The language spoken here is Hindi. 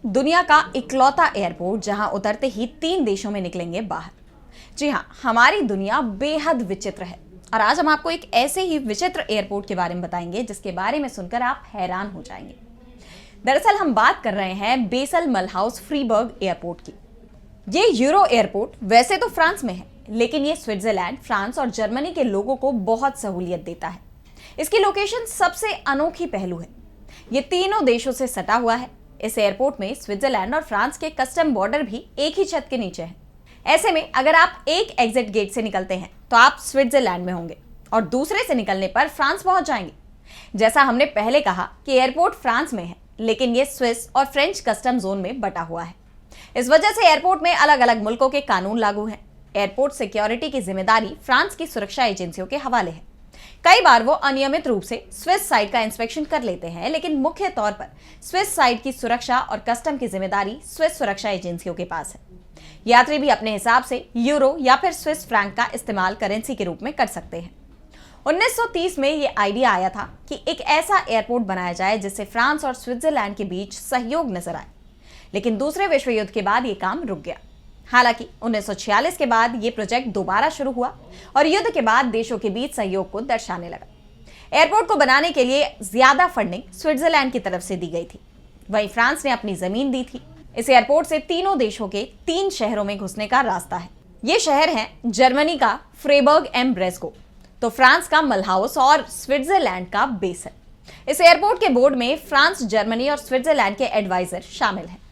दुनिया का इकलौता एयरपोर्ट जहां उतरते ही 3 देशों में निकलेंगे बाहर। जी हाँ, हमारी दुनिया बेहद विचित्र है और आज हम आपको एक ऐसे ही विचित्र एयरपोर्ट के बारे में बताएंगे जिसके बारे में सुनकर आप हैरान हो जाएंगे। दरअसल हम बात कर रहे हैं बेसल मलहाउस फ्रीबर्ग एयरपोर्ट की। ये यूरो एयरपोर्ट वैसे तो फ्रांस में है, लेकिन ये स्विट्जरलैंड, फ्रांस और जर्मनी के लोगों को बहुत सहूलियत देता है। इसकी लोकेशन सबसे अनोखी पहलू है, ये तीनों देशों से सटा हुआ है। इस एयरपोर्ट में स्विट्जरलैंड और फ्रांस के कस्टम बॉर्डर भी एक ही छत के नीचे हैं। ऐसे में अगर आप एक एग्जिट गेट से निकलते हैं तो आप स्विट्जरलैंड में होंगे और दूसरे से निकलने पर फ्रांस पहुंच जाएंगे। जैसा हमने पहले कहा कि एयरपोर्ट फ्रांस में है, लेकिन ये स्विस और फ्रेंच कस्टम जोन में बटा हुआ है। इस वजह से एयरपोर्ट में अलग अलग मुल्कों के कानून लागू हैं। एयरपोर्ट सिक्योरिटी की जिम्मेदारी फ्रांस की सुरक्षा एजेंसियों के हवाले है। कई बार वो अनियमित रूप से स्विस साइड का इंस्पेक्शन कर लेते हैं, लेकिन मुख्य तौर पर स्विस साइड की सुरक्षा और कस्टम की जिम्मेदारी स्विस सुरक्षा एजेंसियों के पास है। यात्री भी अपने हिसाब से यूरो या फिर स्विस फ्रैंक का इस्तेमाल करेंसी के रूप में कर सकते हैं। 1930 में ये आइडिया आया था कि एक ऐसा एयरपोर्ट बनाया जाए जिससे फ्रांस और स्विट्जरलैंड के बीच सहयोग नजर आए, लेकिन दूसरे विश्व युद्ध के बाद ये काम रुक गया। हालांकि 1946 के बाद ये प्रोजेक्ट दोबारा शुरू हुआ और युद्ध के बाद देशों के बीच सहयोग को दर्शाने लगा। एयरपोर्ट को बनाने के लिए ज्यादा फंडिंग स्विट्जरलैंड की तरफ से दी गई थी, वहीं फ्रांस ने अपनी जमीन दी थी। इस एयरपोर्ट से तीनों देशों के 3 शहरों में घुसने का रास्ता है। ये शहर हैं जर्मनी का फ्रेबर्ग एम ब्रेस्को, तो फ्रांस का मलहाउस और स्विट्जरलैंड का बेसल। इस एयरपोर्ट के बोर्ड में फ्रांस, जर्मनी और स्विट्जरलैंड के एडवाइजर शामिल हैं।